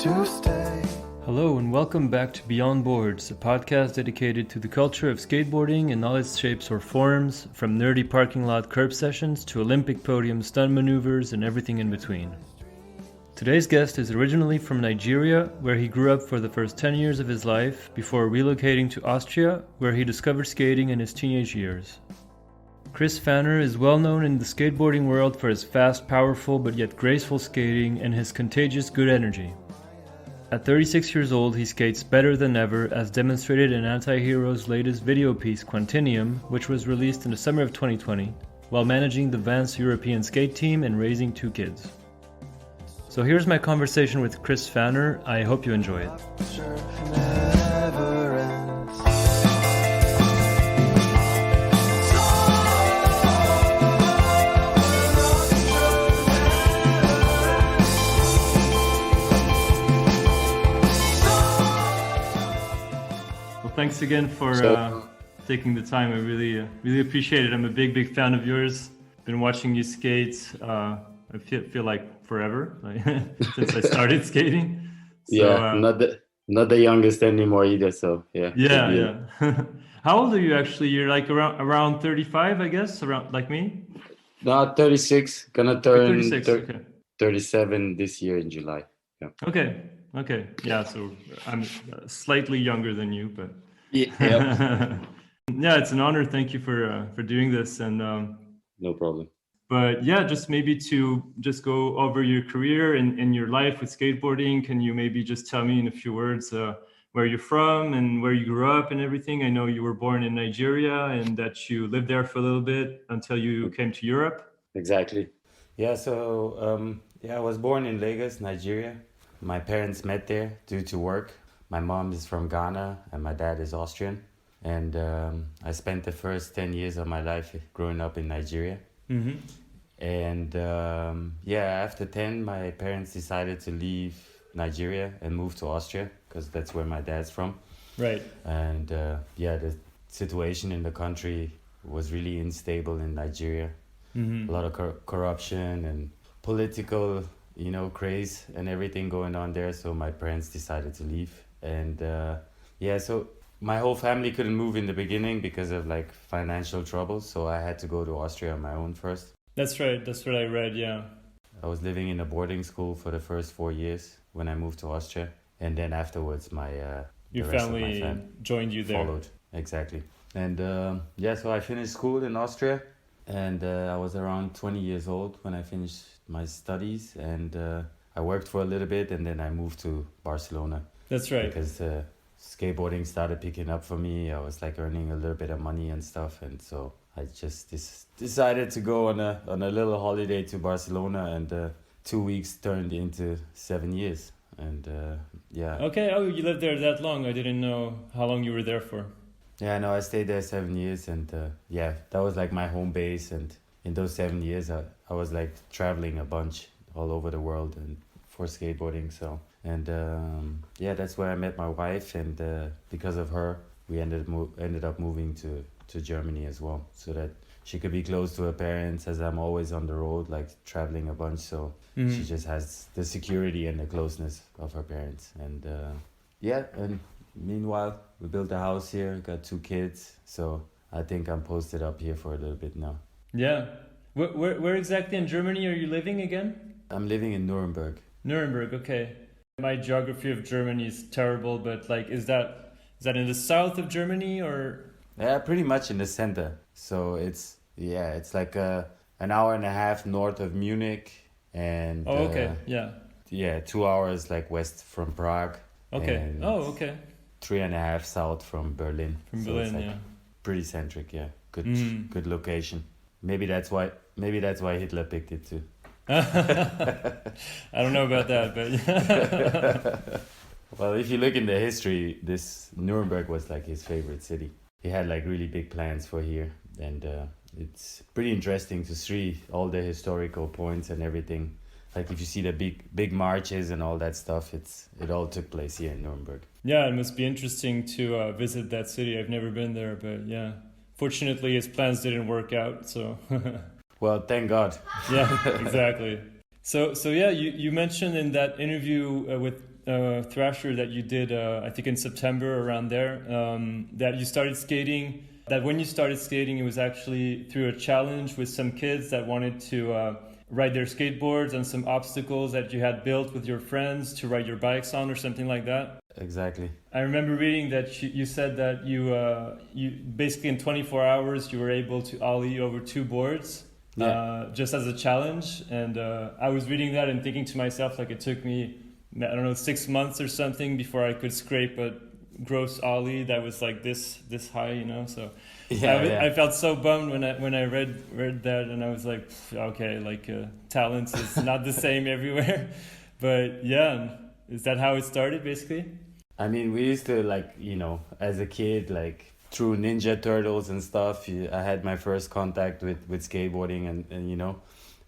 to stay. Hello and welcome back to Beyond Boards, a podcast dedicated to the culture of skateboarding in all its shapes or forms, from nerdy parking lot curb sessions to Olympic podium stunt maneuvers and everything in between. Today's guest is originally from Nigeria, where he grew up for the first 10 years of his life before relocating to Austria, where he discovered skating in his teenage years. Chris Pfanner is well known in the skateboarding world for his fast, powerful, but yet graceful skating and his contagious good energy. At 36 years old, he skates better than ever, as demonstrated in Antihero's latest video piece, Quantinium, which was released in the summer of 2020, while managing the Vans European skate team and raising 2 kids. So here's my conversation with Chris Pfanner. I hope you enjoy it. Never ends. Thanks again for taking the time. I really appreciate it. I'm a big fan of yours. Been watching you skate. I feel like forever, since I started skating. So, yeah, not the youngest anymore either. So yeah. Yeah. How old are you actually? You're like around 35, I guess, around like me. No, 36. Gonna turn 36. Okay. 37 this year in July. Yeah. Okay. Yeah. So I'm slightly younger than you, but. Yeah. Yeah, it's an honor. Thank you for doing this, and No problem. but yeah, just maybe to just go over your career and your life with skateboarding. Can you maybe just tell me in a few words where you're from and where you grew up and everything? I know you were born in Nigeria and that you lived there for a little bit until you came to Europe. Exactly. Yeah. So I was born in Lagos, Nigeria. My parents met there due to work. My mom is from Ghana and my dad is Austrian. And I spent the first 10 years of my life growing up in Nigeria. Mm-hmm. And after 10, my parents decided to leave Nigeria and move to Austria because that's where my dad's from. Right. And the situation in the country was really unstable in Nigeria. Mm-hmm. A lot of corruption and political, craze and everything going on there. So my parents decided to leave. And so my whole family couldn't move in the beginning because of like financial troubles. So I had to go to Austria on my own first. That's right. That's what I read. Yeah. I was living in a boarding school for the first 4 years when I moved to Austria. And then afterwards, Your family joined you there. Followed. Exactly. And so I finished school in Austria. And I was around 20 years old when I finished my studies. And I worked for a little bit and then I moved to Barcelona. That's right. Because skateboarding started picking up for me. I was like earning a little bit of money and stuff. And so I just decided to go on a little holiday to Barcelona. And 2 weeks turned into 7 years. And Okay. Oh, you lived there that long. I didn't know how long you were there for. Yeah, no, I stayed there 7 years, and that was like my home base. And in those 7 years, I was like traveling a bunch all over the world and for skateboarding. So that's where I met my wife, and because of her, we ended up moving to Germany as well, so that she could be close to her parents, as I'm always on the road, like traveling a bunch. So she just has the security and the closeness of her parents, and and. Meanwhile, we built a house here, got 2 kids, so I think I'm posted up here for a little bit now. Yeah. Where exactly in Germany are you living again? I'm living in Nuremberg. Nuremberg, okay. My geography of Germany is terrible, but like, is that in the south of Germany or? Yeah, pretty much in the center. So it's like an hour and a half north of Munich, and oh, okay, 2 hours like west from Prague. Okay. Oh, okay. 3.5 south from Berlin. From Berlin, it's like pretty centric, yeah. Good location. Maybe that's why Hitler picked it too. I don't know about that, but well, if you look in the history, this Nuremberg was like his favorite city. He had like really big plans for here, and it's pretty interesting to see all the historical points and everything. Like if you see the big marches and all that stuff, it all took place here in Nuremberg. Yeah, it must be interesting to visit that city. I've never been there, but yeah. Fortunately, his plans didn't work out, so... Well, thank God. Yeah, exactly. So yeah, you mentioned in that interview Thrasher that you did, I think in September around there, that you started skating. That when you started skating, it was actually through a challenge with some kids that wanted to ride their skateboards and some obstacles that you had built with your friends to ride your bikes on or something like that. Exactly. I remember reading that you said that you basically in 24 hours you were able to ollie over 2 boards. Yeah. Just as a challenge, and I was reading that and thinking to myself, like, it took me, I don't know, 6 months or something before I could scrape a gross ollie that was like this high, you know. So I felt so bummed when I read that, and I was like, okay, like talent is not the same everywhere. But yeah, is that how it started basically? I mean, we used to, like, you know, as a kid, like through Ninja Turtles and stuff, I had my first contact with skateboarding, and you know,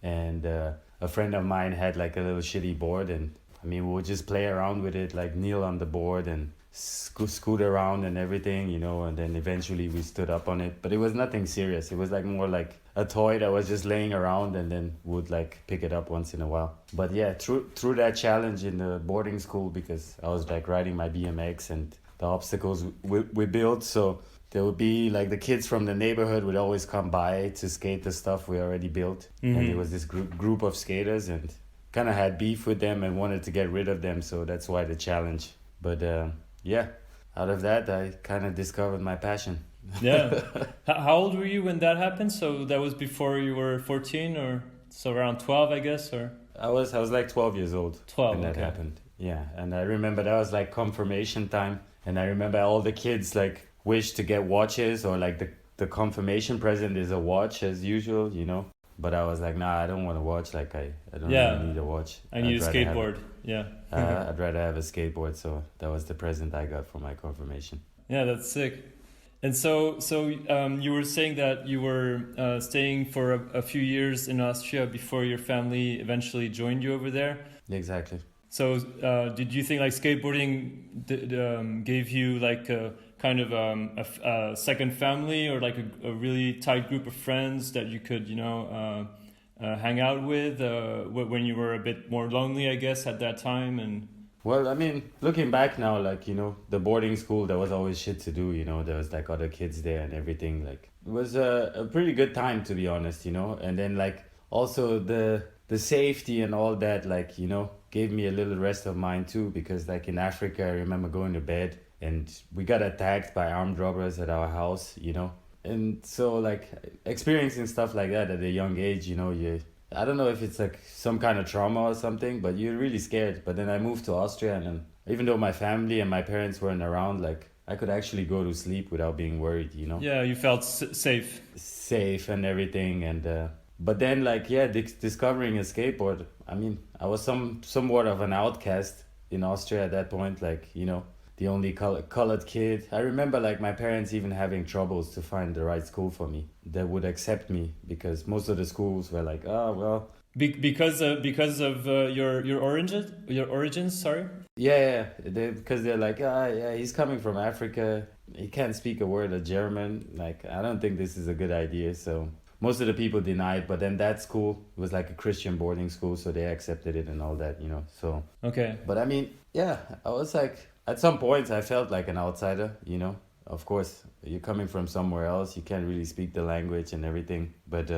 and a friend of mine had like a little shitty board, and I mean, we would just play around with it, like kneel on the board and scoot around and everything, you know, and then eventually we stood up on it, but it was nothing serious. It was like more like a toy that was just laying around, and then would like pick it up once in a while. But yeah, through that challenge in the boarding school, because I was like riding my BMX and the obstacles we built, so there would be like the kids from the neighborhood would always come by to skate the stuff we already built. Mm-hmm. And it was this group of skaters, and kind of had beef with them and wanted to get rid of them, so that's why the challenge. But yeah, out of that I kind of discovered my passion. Yeah. How old were you when that happened? So that was before you were 14, or so around 12, I guess, or? I was like 12 years old 12 when that happened. Yeah, and I remember that was like confirmation time, and I remember all the kids like wish to get watches, or like the confirmation present is a watch as usual, you know. But I was like, nah, I don't want a watch. Like I don't really need a watch. I need a skateboard. I'd rather have a skateboard. So that was the present I got for my confirmation. Yeah, that's sick. And so you were saying that you were staying for a few years in Austria before your family eventually joined you over there. Exactly. So did you think like skateboarding gave you like a kind of a second family, or like a really tight group of friends that you could, you know, hang out with when you were a bit more lonely, I guess, at that time? And well, I mean, looking back now, like, you know, the boarding school, there was always shit to do, you know, there was like other kids there and everything. Like, it was a pretty good time, to be honest, you know. And then like also the safety and all that, like, you know, gave me a little rest of mind too, because like in Africa, I remember going to bed and we got attacked by armed robbers at our house, you know. And so like experiencing stuff like that at a young age, you know, I don't know if it's like some kind of trauma or something, but you're really scared. But then I moved to Austria, and then even though my family and my parents weren't around, like I could actually go to sleep without being worried, you know. Yeah, you felt safe and everything. And but then like, yeah, discovering a skateboard, I mean, I was somewhat of an outcast in Austria at that point, like, you know, the only colored kid. I remember like my parents even having troubles to find the right school for me that would accept me, because most of the schools were like, oh well, because of your origins, sorry. Yeah, because they're like, yeah, he's coming from Africa, he can't speak a word of German, like I don't think this is a good idea. So most of the people denied, but then that school was like a Christian boarding school, so they accepted it and all that, you know. So okay. But I mean, yeah, I was like, at some points I felt like an outsider, you know. Of course, you're coming from somewhere else, you can't really speak the language and everything. But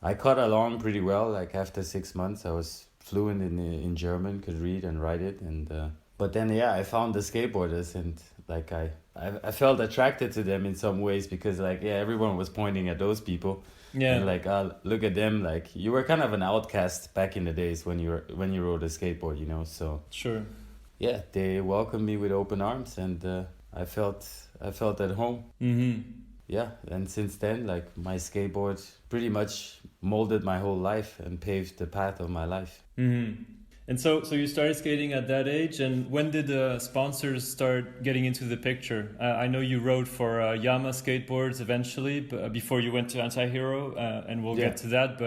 I caught along pretty well. Like after 6 months, I was fluent in German, could read and write it. And but then, yeah, I found the skateboarders, and like I felt attracted to them in some ways, because like, yeah, everyone was pointing at those people. Yeah. And like, look at them. Like you were kind of an outcast back in the days when you rode a skateboard, you know. So sure. Yeah, they welcomed me with open arms, and I felt at home. Mm-hmm. Yeah, and since then, like my skateboard pretty much molded my whole life and paved the path of my life. Mm-hmm. And so you started skating at that age, and when did the sponsors start getting into the picture? I know you rode for Yama Skateboards eventually, before you went to Antihero, and we'll get to that.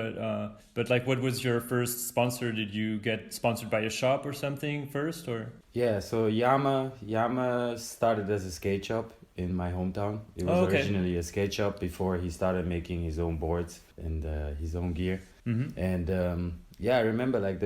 But like, what was your first sponsor? Did you get sponsored by a shop or something first, or? Yeah, so Yama started as a skate shop in my hometown. It was originally a skate shop before he started making his own boards and his own gear. Mm-hmm. And yeah, I remember like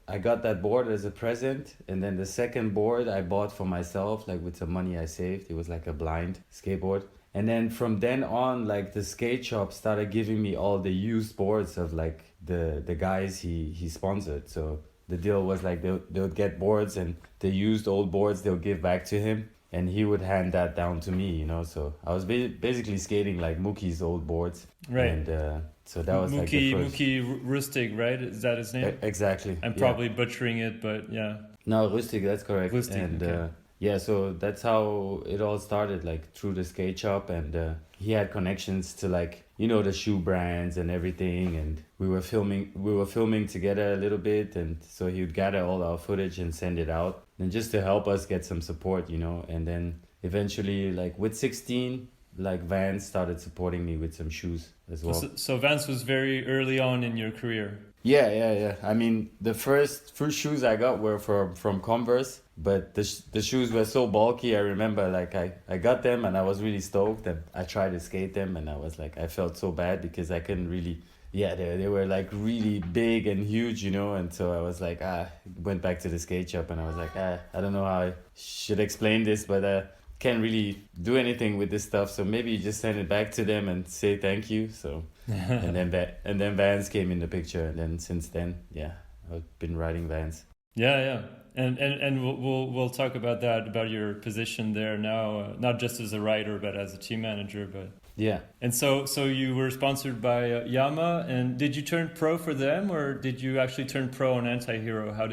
I got that board as a present, and then the second board I bought for myself, like with some money I saved. It was like a blind skateboard. And then from then on, like the skate shop started giving me all the used boards of like the guys he sponsored. So the deal was like they would get boards, and the used old boards they'll give back to him, and he would hand that down to me, you know. So I was basically skating like Mookie's old boards. Right. And so that was like the first. Mookie Rustig, right? Is that his name? Exactly. I'm probably butchering it, but yeah. No, Rustig, that's correct. Rustig, and okay. yeah, so that's how it all started, like through the skate shop, and he had connections to like, you know, the shoe brands and everything, and we were filming together a little bit, and so he would gather all our footage and send it out, and just to help us get some support, you know. And then eventually, like with 16, like Vans started supporting me with some shoes as well. So Vans was very early on in your career. Yeah. I mean, the first shoes I got were from Converse, but the shoes were so bulky. I remember like I got them and I was really stoked, and I tried to skate them, and I was like, I felt so bad because I couldn't really, they were like really big and huge, you know. And so I was like, went back to the skate shop, and I was like, I don't know how I should explain this, but can't really do anything with this stuff, so maybe you just send it back to them and say thank you. So and then Vans came in the picture, and then since then, I've been riding Vans. Yeah. And we'll talk about that, about your position there now, not just as a rider but as a team manager. But yeah. And so you were sponsored by Yama, and did you turn pro for them, or did you actually turn pro on Antihero? How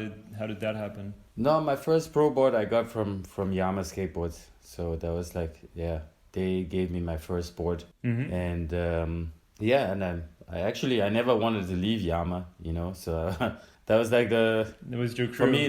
did that happen? No, my first pro board I got from Yama Skateboards. So that was like, they gave me my first board. Mm-hmm. And and I never wanted to leave Yama, you know. So that was like that was your crew. For me,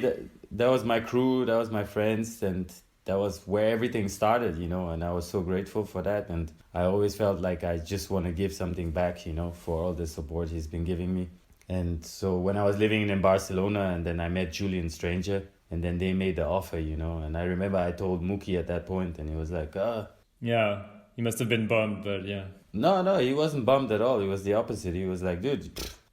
that was my crew, that was my friends, and that was where everything started, you know. And I was so grateful for that, and I always felt like I just want to give something back, you know, for all the support he's been giving me. And so when I was living in Barcelona, and then I met Julian Stranger, and then they made the offer, you know. And I remember I told Mookie at that point, and he was like, Yeah, he must have been bummed, but yeah. No, he wasn't bummed at all. He was the opposite. He was like, dude.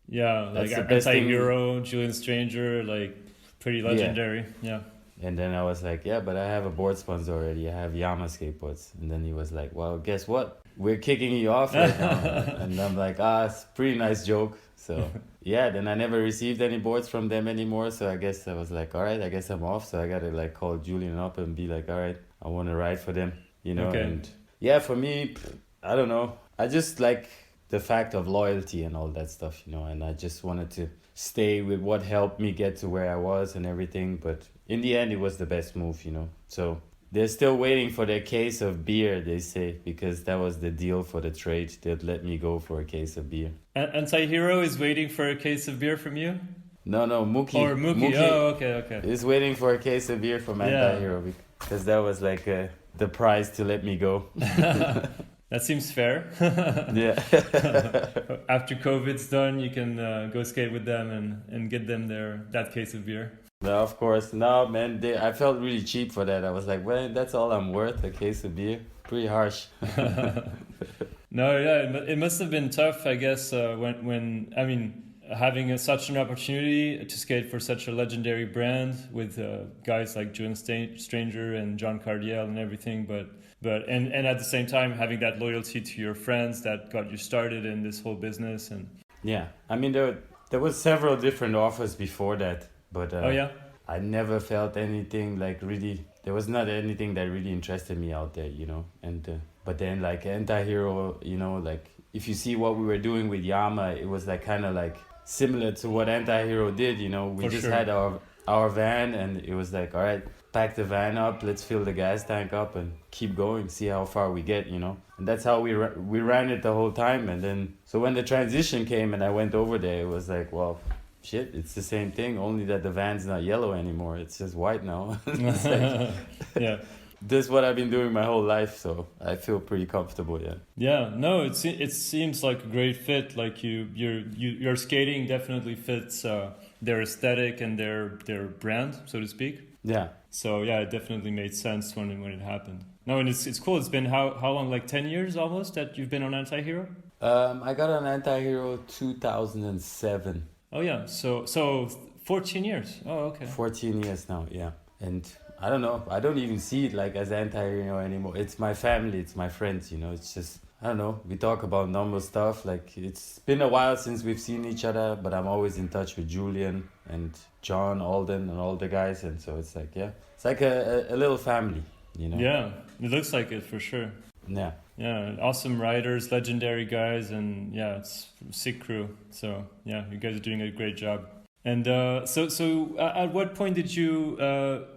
Yeah, like Antihero, Julian Stranger, like pretty legendary. Yeah. And then I was like, but I have a board sponsor already. I have Yama Skateboards. And then he was like, well, guess what? We're kicking you off right now. And I'm like, it's a pretty nice joke. So then I never received any boards from them anymore. So I guess I was like, all right, I guess I'm off. So I got to like call Julian up and be like, all right, I want to ride for them, you know. Okay. And for me, I don't know. I just like the fact of loyalty and all that stuff, you know. And I just wanted to stay with what helped me get to where I was and everything. But in the end, it was the best move, you know. So they're still waiting for their case of beer, they say, because that was the deal for the trade. They'd let me go for a case of beer. Antihero is waiting for a case of beer from you? No, Mookie. Or Mookie. Oh, okay. Is waiting for a case of beer from Antihero because that was like the prize to let me go. That seems fair. Yeah. After COVID's done, you can go skate with them and get them that case of beer. No, of course. No, man. I felt really cheap for that. I was like, well, that's all I'm worth, a case of beer. Pretty harsh. No, it must have been tough, I guess, when I mean, having such an opportunity to skate for such a legendary brand with guys like Julian Stranger and John Cardiel and everything, but at the same time having that loyalty to your friends that got you started in this whole business. And I mean, there was several different offers before that, but I never felt anything like really. There was not anything that really interested me out there, you know. And but then like Antihero, you know, like if you see what we were doing with Yama, it was like kind of like similar to what Antihero did, you know. We had our van, and it was like, all right, pack the van up, let's fill the gas tank up and keep going, see how far we get, you know. And that's how we ran it the whole time. And then so when the transition came and I went over there, it was like, well, shit, it's the same thing, only that the van's not yellow anymore, it's just white now. It's like, this is what I've been doing my whole life, so I feel pretty comfortable. No, it seems like a great fit. Like your skating definitely fits their aesthetic and their brand, so to speak. So it definitely made sense when it happened. No, and it's cool. It's been how long? Like 10 years almost that you've been on Antihero? I got on Antihero 2007. Oh yeah, so 14 years. Oh, okay. 14 years now, yeah. And I don't know, I don't even see it like as Antihero anymore. It's my family, it's my friends, it's just, I don't know, we talk about normal stuff. Like, it's been a while since we've seen each other, but I'm always in touch with Julian and John, Alden, and all the guys. And so it's like, yeah, it's like a little family, Yeah, it looks like it for sure. Yeah. Yeah, awesome riders, legendary guys, and yeah, it's a sick crew. So yeah, you guys are doing a great job. And so at what point did you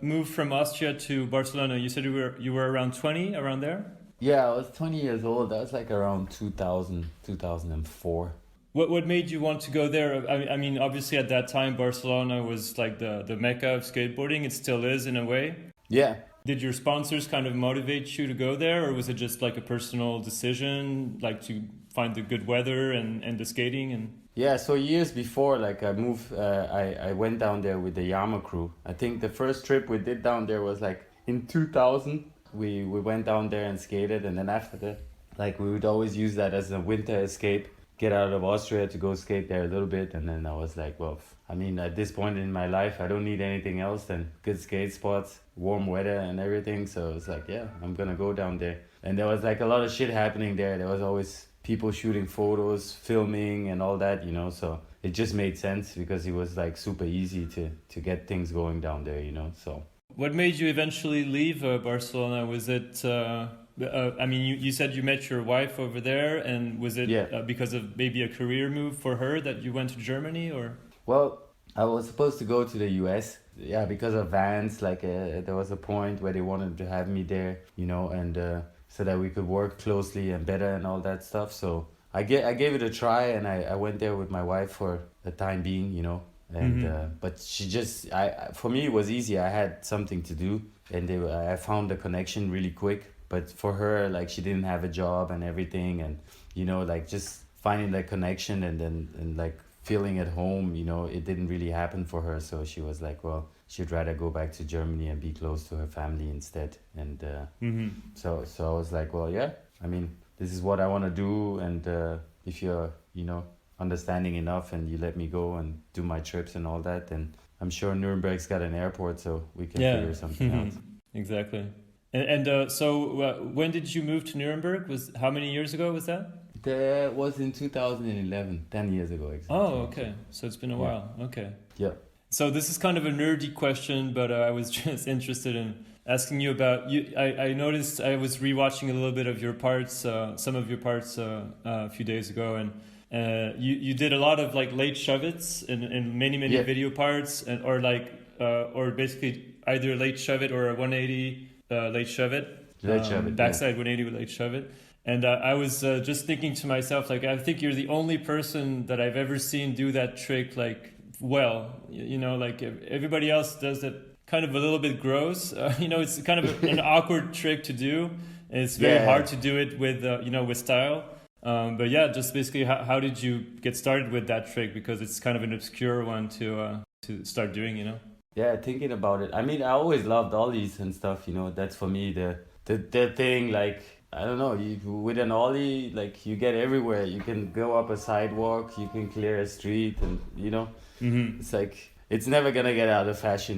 move from Austria to Barcelona? You said you were around 20, around there? Yeah, I was 20 years old. That was like around 2000, 2004. What made you want to go there? I mean, obviously at that time, Barcelona was like the mecca of skateboarding. It still is in a way. Yeah. Did your sponsors kind of motivate you to go there, or was it just like a personal decision, like to find the good weather and the skating? And yeah, so years before, like I moved, I went down there with the Yama crew. I think the first trip we did down there was like in 2000. We went down there and skated, and then after that, like we would always use that as a winter escape. Get out of Austria to go skate there a little bit, and then I was like, well, I mean, at this point in my life, I don't need anything else than good skate spots, warm weather and everything. So it's like, yeah, I'm gonna go down there. And there was like a lot of shit happening there. There was always people shooting photos, filming and all that, so it just made sense because it was like super easy to get things going down there, so. What made you eventually leave Barcelona? Was it I mean, you said you met your wife over there, and was it because of maybe a career move for her that you went to Germany, or? Well, I was supposed to go to the US, because of Vans. Like there was a point where they wanted to have me there, and so that we could work closely and better and all that stuff. So I gave it a try, and I went there with my wife for the time being, and but she just for me it was easy. I had something to do, and I found the connection really quick. But for her, like, she didn't have a job and everything, and like just finding that connection and like feeling at home, it didn't really happen for her. So she was like, well, she'd rather go back to Germany and be close to her family instead. And so I was like, well, yeah, I mean, this is what I want to do, and if you're understanding enough and you let me go and do my trips and all that, then I'm sure Nuremberg's got an airport, so we can figure something out. Exactly. And so when did you move to Nuremberg? How many years ago was that? That was in 2011, 10 years ago exactly. Oh, okay. So it's been a while. Okay. Yeah. So this is kind of a nerdy question, but I was just interested in asking you about you. I noticed I was rewatching a little bit of your parts, some of your parts a few days ago, and you did a lot of like late shove-its in many video parts, or basically either late shove-it or a 180. Late shove-it, backside 180 with late shove-it. And I was just thinking to myself, like, I think you're the only person that I've ever seen do that trick, like, well, like everybody else does it kind of a little bit gross. It's kind of an awkward trick to do. And it's very hard to do it with, with style. But yeah, just basically, how did you get started with that trick? Because it's kind of an obscure one to start doing, Yeah, thinking about it. I mean, I always loved ollies and stuff, That's for me the thing, like, I don't know, with an ollie, like, you get everywhere. You can go up a sidewalk, you can clear a street, and, it's like, it's never gonna get out of fashion,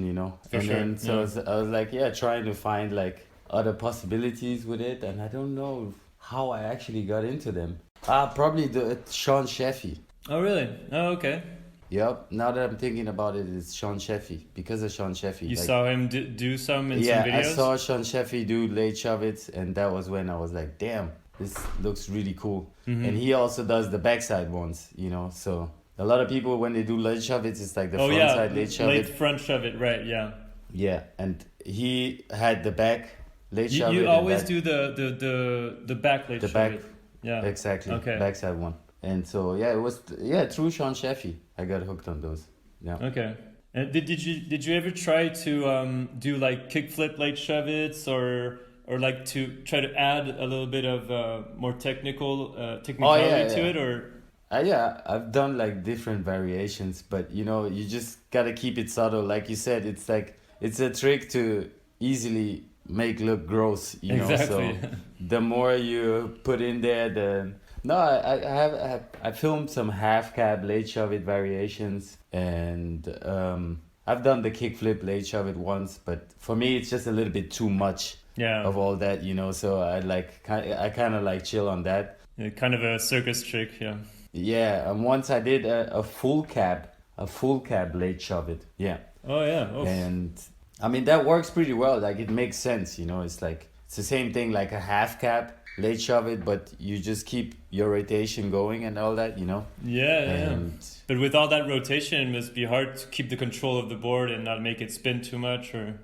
For sure. Then, so I was like, trying to find, like, other possibilities with it, and I don't know how I actually got into them. Probably the Sean Sheffy. Oh, really? Oh, okay. Yep. Now that I'm thinking about it, it's Sean Sheffy. Because of Sean Sheffy. You saw him do some in some videos? Yeah, I saw Sean Sheffy do late shove-its, and that was when I was like, damn, this looks really cool. And he also does the backside ones, so a lot of people, when they do late shove-its, it's like the front side late shove-it. Late front shove-it, right, yeah. Yeah, and he had the back late shove-it. You always do the back late shove-it. Yeah. Exactly, backside one. And so it was through Sean Sheffy I got hooked on those. Yeah. Okay. And did you ever try to do like kickflip late shove-its or like to try to add a little bit of more technicality to it, or? I've done like different variations, but you just gotta keep it subtle. Like you said, it's like it's a trick to easily make look gross. Exactly. So the more you put in there, No, I filmed some half cab late shove it variations, and I've done the kickflip late shove it once, but for me it's just a little bit too much Yeah. of all that, you know. So I kind of like chill on that. Yeah, kind of a circus trick, yeah. Yeah, and once I did a full cab late shove it. Yeah. Oh yeah. Oh. And I mean that works pretty well. Like it makes sense, you know. It's like it's the same thing like a half cab late shove it, but you just keep your rotation going and all that, you know. Yeah, And yeah. But with all that rotation, it must be hard to keep the control of the board and not make it spin too much, or.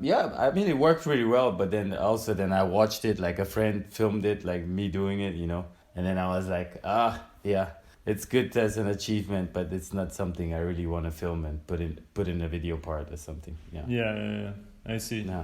yeah, I mean it worked really well, but then I watched it, like a friend filmed it, like me doing it, you know, and then I was like, yeah, it's good as an achievement, but it's not something I really want to film and put in a video part or something. Yeah. Yeah. I see. Nah.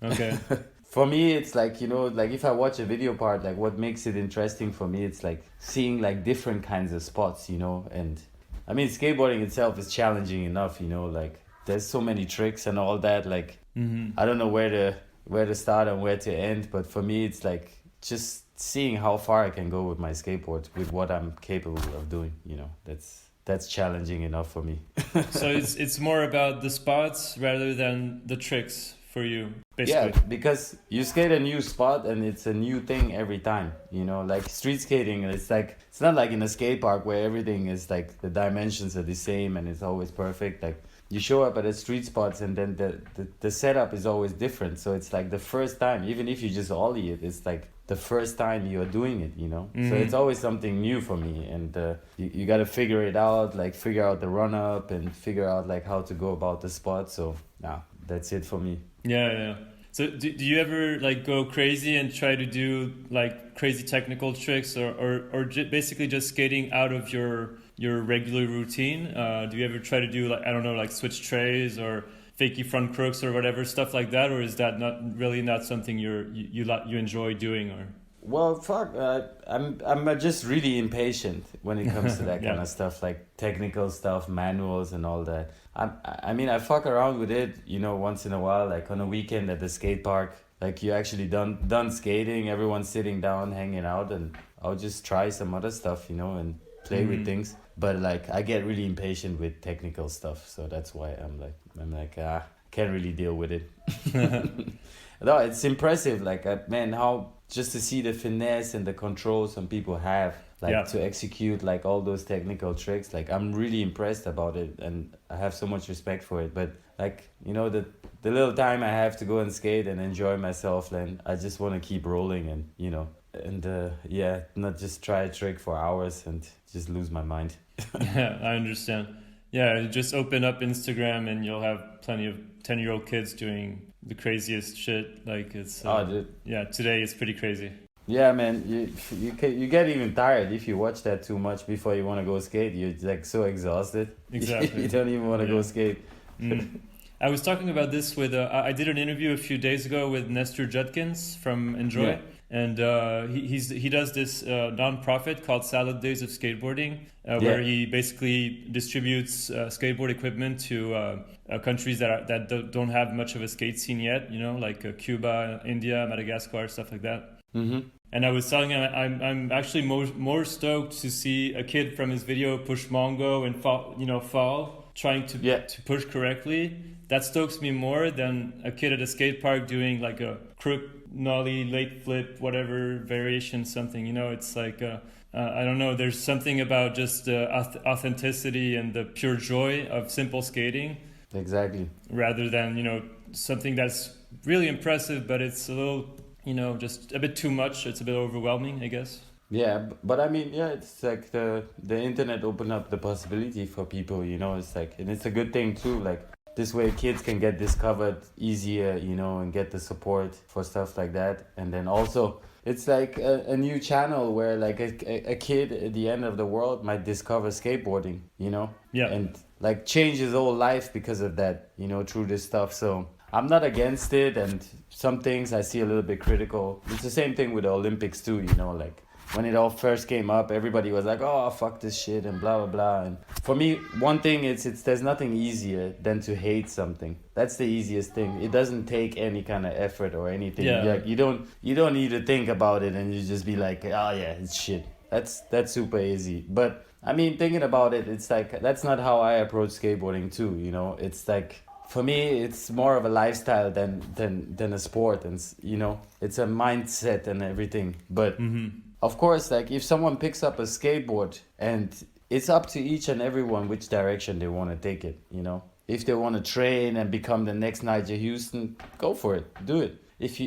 Okay. For me, it's like, you know, like if I watch a video part, like what makes it interesting for me, it's like seeing like different kinds of spots, you know. And I mean, skateboarding itself is challenging enough, you know, like there's so many tricks and all that. Like, I don't know where to start and where to end. But for me, it's like just seeing how far I can go with my skateboard, with what I'm capable of doing, you know, that's challenging enough for me. So it's more about the spots rather than the tricks for you, basically. Yeah, because you skate a new spot and it's a new thing every time, you know, like street skating. It's like, it's not like in a skate park where everything is like the dimensions are the same and it's always perfect. Like you show up at a street spots and then the setup is always different. So it's like the first time, even if you just ollie it, it's like the first time you're doing it, you know. So it's always something new for me, and you got to figure it out, like figure out the run up and figure out like how to go about the spot. So that's it for me. Yeah. So do you ever like go crazy and try to do like crazy technical tricks, or basically just skating out of your regular routine? Do you ever try to do like, I don't know, like switch trays or fakey front crooks or whatever, stuff like that, or is that not something you enjoy doing? Or well, fuck, I'm just really impatient when it comes to that kind of stuff, like technical stuff, manuals and all that. I mean, I fuck around with it, you know, once in a while, like on a weekend at the skate park, like you actually done skating, everyone's sitting down, hanging out, and I'll just try some other stuff, you know, and play with things. But like I get really impatient with technical stuff, so that's why I'm like can't really deal with it. No, it's impressive, like man, how just to see the finesse and the control some people have, like to execute like all those technical tricks. Like I'm really impressed about it, and I have so much respect for it. But like, you know, the little time I have to go and skate and enjoy myself, then I just want to keep rolling, and you know, and not just try a trick for hours and just lose my mind. Yeah, I understand. Yeah, just open up Instagram and you'll have plenty of 10-year-old kids doing the craziest shit. Like it's today it's pretty crazy. Yeah, man, you get even tired if you watch that too much before you want to go skate. You're like so exhausted. Exactly. You don't even want to go skate. I was talking about this with I did an interview a few days ago with Nestor Judkins from Enjoy. Yeah. And he does this non-profit called Salad Days of Skateboarding, where he basically distributes skateboard equipment to countries that don't have much of a skate scene yet, you know, like Cuba, India, Madagascar, stuff like that. Mm-hmm. And I was telling him I'm actually more stoked to see a kid from his video push Mongo and fall trying to push correctly. That stokes me more than a kid at a skate park doing like a crook, nollie, late flip, whatever variation, something, you know. It's like I don't know, there's something about just authenticity and the pure joy of simple skating. Exactly. Rather than, you know, something that's really impressive, but it's a little, you know, just a bit too much. It's a bit overwhelming, I guess. Yeah, but I mean, it's like the internet opened up the possibility for people, you know. It's like, and it's a good thing too, like this way kids can get discovered easier, you know, and get the support for stuff like that. And then also it's like a new channel where like a kid at the end of the world might discover skateboarding, you know. Yeah. And like change his whole life because of that, you know, through this stuff. So I'm not against it, and some things I see a little bit critical. It's the same thing with the Olympics too, you know, like when it all first came up, everybody was like, oh, fuck this shit and blah, blah, blah. And for me, one thing is there's nothing easier than to hate something. That's the easiest thing. It doesn't take any kind of effort or anything. Yeah. Like, you don't need to think about it, and you just be like, oh yeah, it's shit. that's super easy. But I mean, thinking about it, it's like that's not how I approach skateboarding too. You know, it's like for me, it's more of a lifestyle than a sport, and you know, it's a mindset and everything. But of course, like if someone picks up a skateboard, and it's up to each and everyone which direction they want to take it. You know, if they want to train and become the next Nigel Houston, go for it, do it. If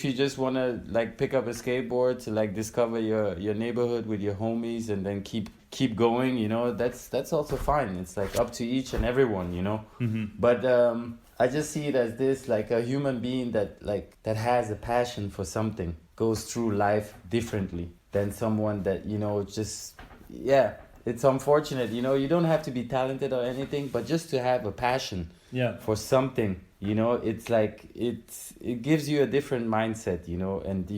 you just want to like pick up a skateboard to like discover your neighborhood with your homies and then keep going, you know, that's also fine. It's like up to each and everyone, you know. But I just see it as this, like a human being that has a passion for something goes through life differently than someone that, you know, just it's unfortunate, you know. You don't have to be talented or anything, but just to have a passion for something, you know, it's like it gives you a different mindset, you know, and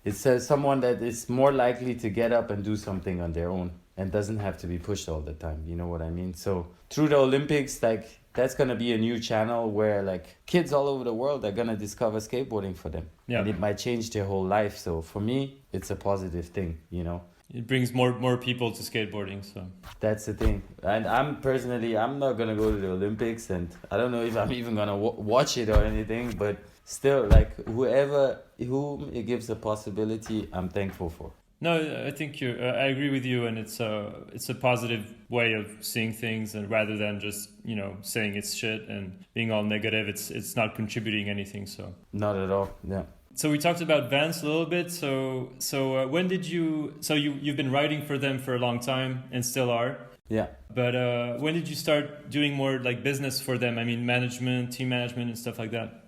it's someone that is more likely to get up and do something on their own and doesn't have to be pushed all the time, you know what I mean? So through the Olympics, like that's gonna be a new channel where like kids all over the world are gonna discover skateboarding for them, and it might change their whole life. So for me, it's a positive thing, you know. It brings more people to skateboarding, so that's the thing. And I'm not gonna go to the Olympics, and I don't know if I'm even gonna watch it or anything, but still, like whom it gives a possibility, I'm thankful for. No, I think I agree with you, and it's a positive way of seeing things, and rather than just, you know, saying it's shit and being all negative, it's not contributing anything. So not at all. Yeah. So we talked about Vans a little bit. So when did you? So you've been writing for them for a long time and still are. Yeah. But when did you start doing more like business for them? I mean, management, team management, and stuff like that.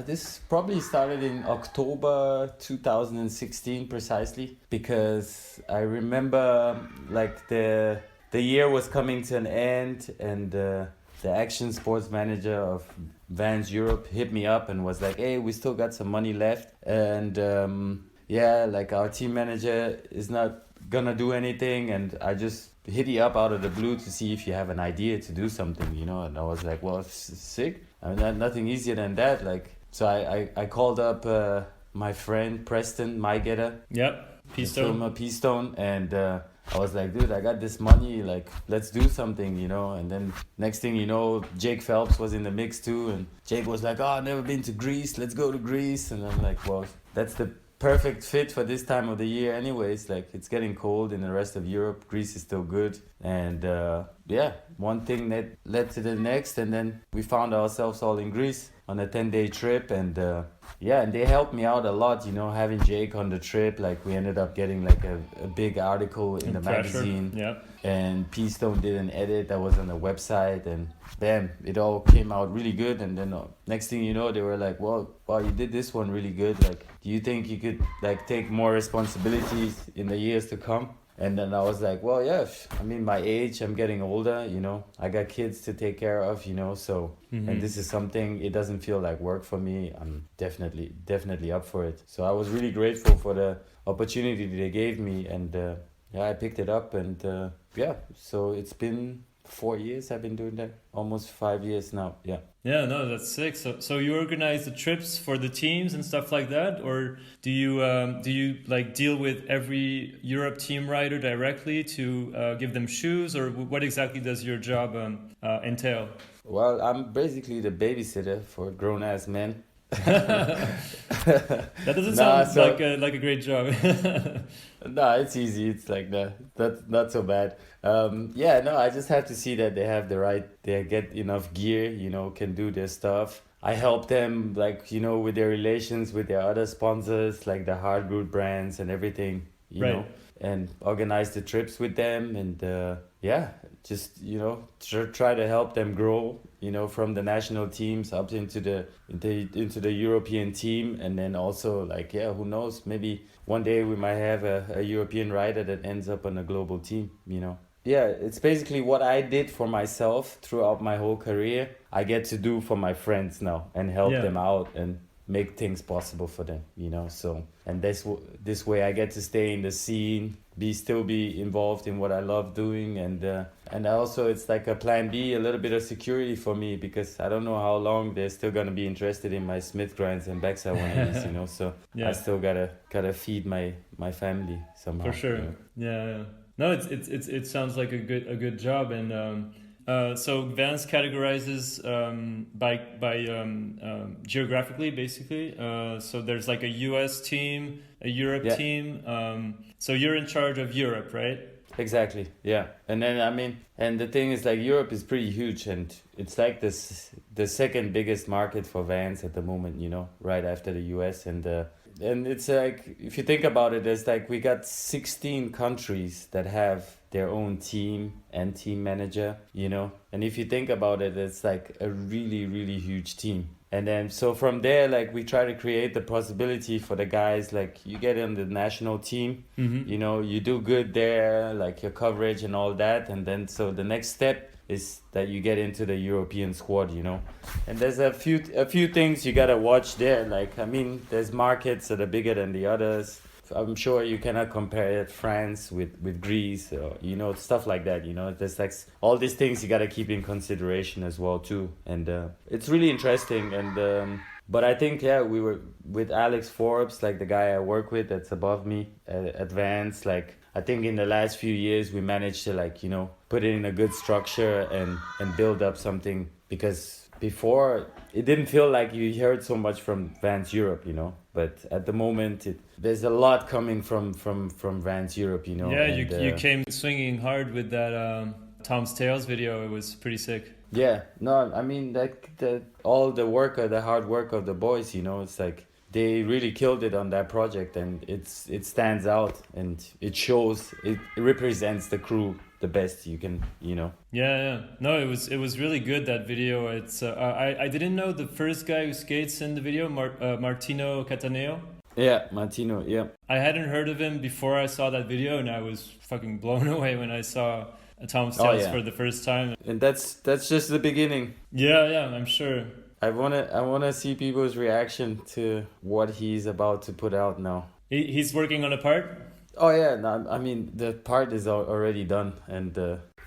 This probably started in October 2016 precisely, because I remember like the year was coming to an end, and the action sports manager of Vans Europe hit me up and was like, hey, we still got some money left, and like our team manager is not gonna do anything, and I just hit you up out of the blue to see if you have an idea to do something, you know. And I was like, well, sick. I mean, nothing easier than that. Like, so I called up my friend Preston Mygetter. Yep, P-Stone, and I was like, dude, I got this money, like, let's do something, you know. And then next thing you know, Jake Phelps was in the mix too, and Jake was like, oh, I've never been to Greece, let's go to Greece. And I'm like, well, that's the perfect fit for this time of the year anyways. Like, it's getting cold in the rest of Europe, Greece is still good. And one thing that led to the next, and then we found ourselves all in Greece on a 10-day trip, and and they helped me out a lot, you know, having Jake on the trip. Like, we ended up getting like a big article in the magazine, and P-Stone did an edit that was on the website, and bam, it all came out really good. And then next thing you know, they were like, well, wow, you did this one really good, like, do you think you could like take more responsibilities in the years to come? And then I was like, well, yeah, I mean, my age, I'm getting older, you know, I got kids to take care of, you know, so, and this is something, it doesn't feel like work for me. I'm definitely up for it. So I was really grateful for the opportunity they gave me, and I picked it up, and so it's been 4 years I've been doing that, almost 5 years now. Yeah, no, that's sick. So you organize the trips for the teams and stuff like that, or do you like deal with every Europe team rider directly to give them shoes, or what exactly does your job entail? Well, I'm basically the babysitter for grown-ass men. That doesn't sound like a great job. No, it's easy. It's like that's not so bad. I just have to see that they get enough gear, you know, can do their stuff. I help them, like, you know, with their relations with their other sponsors, like the Hard Root brands and everything, you know, and organize the trips with them, and just, you know, try to help them grow, you know, from the national teams up into the European team. And then also, like, who knows, maybe one day we might have a European rider that ends up on a global team, you know. Yeah, it's basically what I did for myself throughout my whole career, I get to do for my friends now, and help them out and make things possible for them, you know. So, and this way I get to stay in the scene, still be involved in what I love doing, and also it's like a plan B, a little bit of security for me, because I don't know how long they're still gonna be interested in my Smith grinds and backside 180s, you know. So I still gotta feed my family somehow. For sure. Yeah. No, it sounds like a good job. And so Vans categorizes by geographically, basically. So there's like a US team, a Europe team. So you're in charge of Europe, right? Exactly. Yeah. And then and the thing is, like, Europe is pretty huge, and it's like the second biggest market for Vans at the moment, you know, right after the US. And it's like, if you think about it, there's like, we got 16 countries that have their own team and team manager, you know. And if you think about it, it's like a really, really huge team. And then so from there, like, we try to create the possibility for the guys, like, you get on the national team, you know, you do good there, like your coverage and all that. And then so the next step is that you get into the European squad, you know. And there's a few things you gotta watch there. Like, I mean, there's markets that are bigger than the others. I'm sure you cannot compare France with Greece, or, you know, stuff like that, you know. There's like all these things you gotta keep in consideration as well too. And it's really interesting. And but I think, yeah, we were with Alex Forbes, like the guy I work with that's above me at Vans, like, I think in the last few years we managed to, like, you know, put it in a good structure and build up something, because before it didn't feel like you heard so much from Vans Europe, you know. But at the moment there's a lot coming from Vans Europe, you know. Yeah, you came swinging hard with that Tom's Tales video. It was pretty sick. Yeah, no, I mean, like, all the hard work of the boys, you know, it's like they really killed it on that project, and it stands out, and it shows, it represents the crew the best you can, you know. Yeah. No, it was really good, that video. It's I didn't know the first guy who skates in the video, Martino Cattaneo. Yeah, Martino, yeah. I hadn't heard of him before I saw that video, and I was fucking blown away when I saw Tom's Tales for the first time. And that's just the beginning. Yeah, I'm sure. I wanna see people's reaction to what he's about to put out now. He's working on a part? Oh yeah, no, I mean, the part is already done, and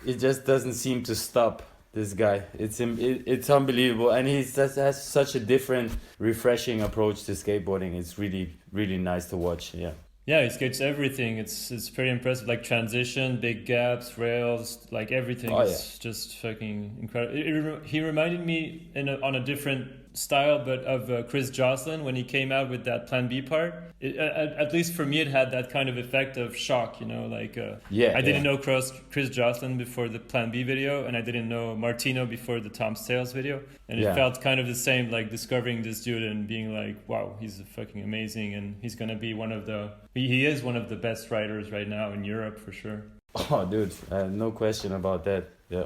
it just doesn't seem to stop. This guy, it's unbelievable, and he has such a different, refreshing approach to skateboarding. It's really, really nice to watch. Yeah, he skates everything. It's pretty impressive, like transition, big gaps, rails, like everything. It's just fucking incredible. He reminded me on a different style, but of Chris Joslin when he came out with that Plan B part. At least for me, it had that kind of effect of shock, you know, like I didn't know Chris Joslin before the Plan B video, and I didn't know Martino before the Tom's Tales video, and it felt kind of the same, like discovering this dude and being like, wow, he's fucking amazing, and he's gonna be he is one of the best riders right now in Europe for sure. Oh, dude, no question about that. Yeah.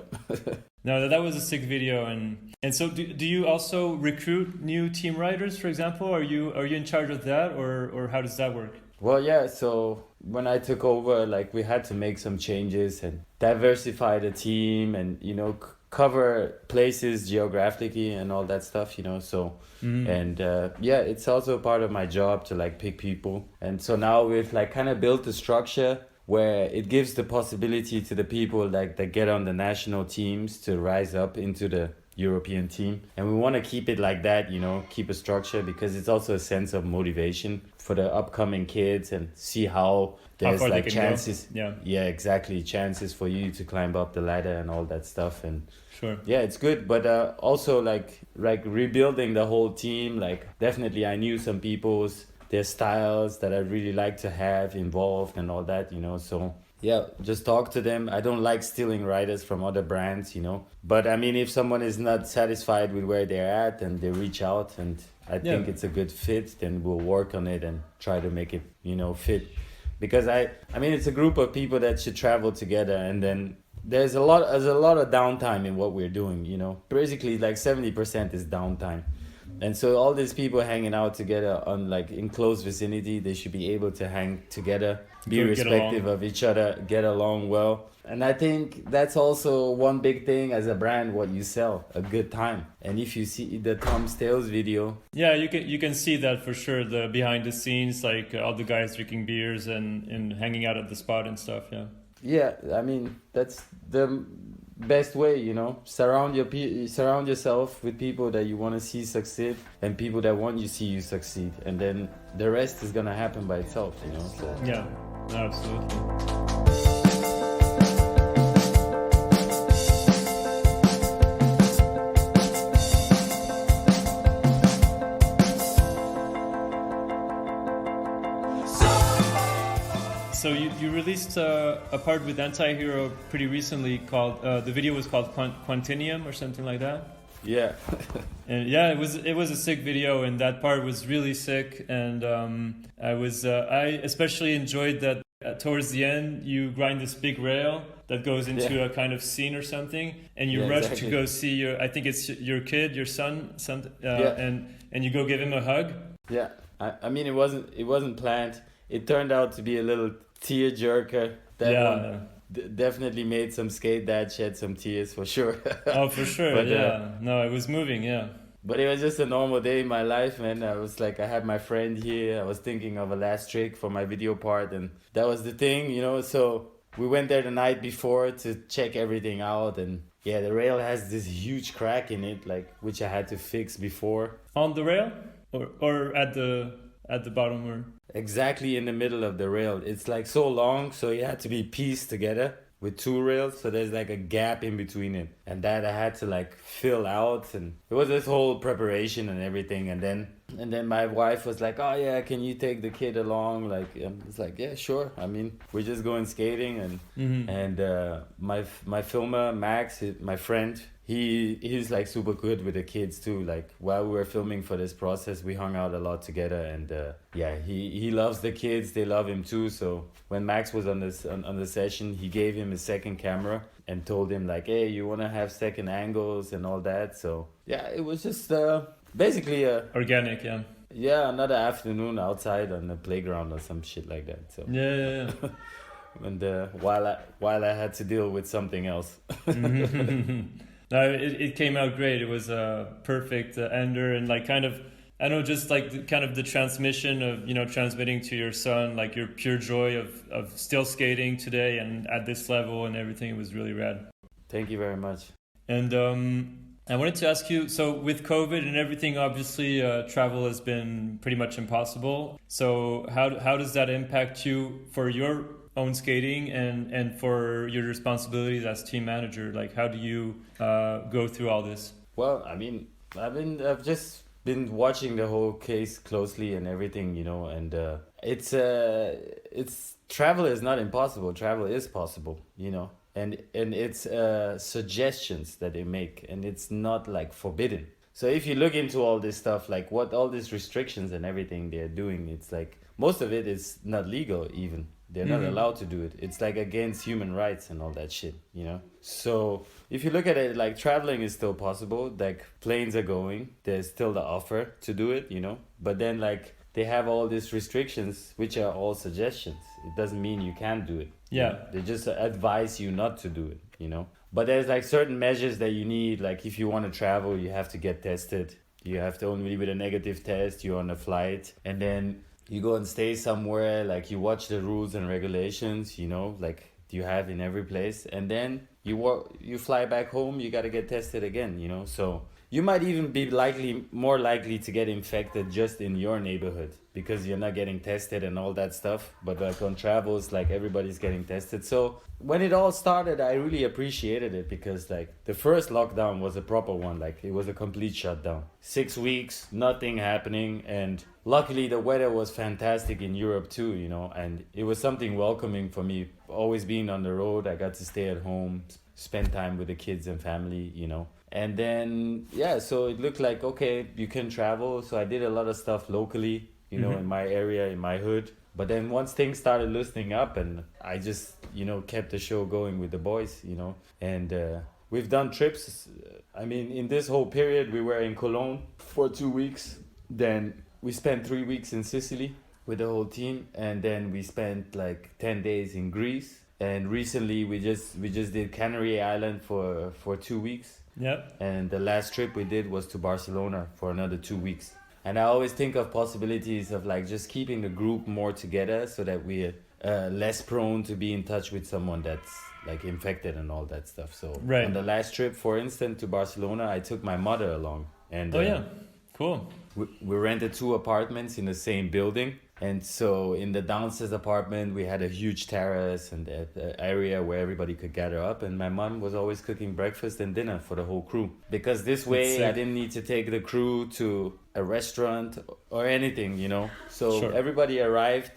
No, that was a sick video, and so do you also recruit new team riders, for example? Are you in charge of that, or how does that work? Well, yeah. So when I took over, like, we had to make some changes and diversify the team, and, you know, cover places geographically and all that stuff, you know. So and it's also part of my job to, like, pick people, and so now we've, like, kind of built the structure where it gives the possibility to the people, like, that get on the national teams to rise up into the European team. And we want to keep it like that, you know, keep a structure, because it's also a sense of motivation for the upcoming kids, and see how there's, like, chances. Yeah, exactly. Chances for you to climb up the ladder and all that stuff. And sure. Yeah, it's good. But also like rebuilding the whole team, like, definitely I knew some people's their styles that I really like to have involved and all that, you know. So yeah, just talk to them. I don't like stealing riders from other brands, you know. But I mean, if someone is not satisfied with where they're at and they reach out and I think it's a good fit, then we'll work on it and try to make it, you know, fit. Because I mean, it's a group of people that should travel together, and then there's a lot of downtime in what we're doing, you know. Basically, like 70% is downtime. And so all these people hanging out together on like in close vicinity, they should be able to hang together, be respectful of each other, get along well. And I think that's also one big thing as a brand, what you sell, a good time. And if you see the Tom's Tales video, yeah, you can see that for sure, the behind the scenes, like all the guys drinking beers and hanging out at the spot and stuff. Yeah, I mean, that's the best way, you know. Surround yourself with people that you want to see succeed and people that want you see you succeed, and then the rest is gonna happen by itself, you know. So yeah, absolutely. So you released a part with Antihero pretty recently called, the video was called Quantinium or something like that. Yeah. And yeah, it was a sick video, and that part was really sick. And I especially enjoyed that towards the end you grind this big rail that goes into a kind of scene or something, and you rush to go see I think it's your kid, your son, and you go give him a hug. Yeah, I mean it wasn't planned. It turned out to be a little tear jerker. That one definitely made some skate dad shed some tears for sure. Oh, for sure. But, no, it was moving. Yeah. But it was just a normal day in my life, man. I was like, I had my friend here. I was thinking of a last trick for my video part, and that was the thing, you know. So we went there the night before to check everything out, and yeah, the rail has this huge crack in it, like which I had to fix before. On the rail, or at the bottom, or exactly in the middle of the rail. It's like so long, so it had to be pieced together with two rails, so there's like a gap in between it, and that I had to like fill out, and it was this whole preparation and everything. And then my wife was like, oh yeah, can you take the kid along? Like it's like, yeah, sure. I mean, we're just going skating, and my filmer Max, my friend, he's like super good with the kids too. Like while we were filming for this process, we hung out a lot together, and he loves the kids, they love him too. So when Max was on the session, he gave him a second camera and told him like, hey, you want to have second angles and all that. So yeah, it was just basically organic. Another afternoon outside on the playground or some shit like that. So yeah. And while I had to deal with something else. No, it came out great. It was a perfect ender, and like kind of, I know, just like the transmission of, you know, transmitting to your son like your pure joy of still skating today and at this level and everything. It was really rad. Thank you very much. And I wanted to ask you, so with COVID and everything, obviously travel has been pretty much impossible. So how does that impact you for your own skating and for your responsibilities as team manager? Like, how do you go through all this? Well, I mean, I've just been watching the whole case closely and everything, you know, and it's travel is not impossible. Travel is possible, you know, and it's suggestions that they make, and it's not like forbidden. So if you look into all this stuff, like what all these restrictions and everything they're doing, it's like most of it is not legal even. They're not allowed to do it. It's like against human rights and all that shit, you know? So if you look at it, like traveling is still possible. Like planes are going. There's still the offer to do it, you know? But then like they have all these restrictions, which are all suggestions. It doesn't mean you can't do it. Yeah. You know? They just advise you not to do it, you know? But there's like certain measures that you need. Like if you want to travel, you have to get tested. You have to only with a negative test, you're on a flight. And then you go and stay somewhere, like you watch the rules and regulations, you know, like you have in every place. And then you fly back home, you got to get tested again, you know. So you might even be more likely to get infected just in your neighborhood because you're not getting tested and all that stuff. But like on travels, like everybody's getting tested. So when it all started, I really appreciated it because like the first lockdown was a proper one. Like it was a complete shutdown. 6 weeks, nothing happening. And luckily the weather was fantastic in Europe too, you know, and it was something welcoming for me. Always being on the road, I got to stay at home, spend time with the kids and family, you know. And then, so it looked like, okay, you can travel. So I did a lot of stuff locally, you know, in my area, in my hood. But then once things started loosening up and I just, you know, kept the show going with the boys, you know. And we've done trips. I mean, in this whole period, we were in Cologne for 2 weeks. Then we spent 3 weeks in Sicily with the whole team, and then we spent like 10 days in Greece. And recently, we just did Canary Island for 2 weeks. Yep. And the last trip we did was to Barcelona for another 2 weeks. And I always think of possibilities of like just keeping the group more together so that we're less prone to be in touch with someone that's like infected and all that stuff. So on the last trip, for instance, to Barcelona, I took my mother along. And yeah, cool. We rented 2 apartments in the same building. And so in the downstairs apartment, we had a huge terrace and an area where everybody could gather up. And my mom was always cooking breakfast and dinner for the whole crew. Because this way I didn't need to take the crew to a restaurant or anything, you know. So everybody arrived,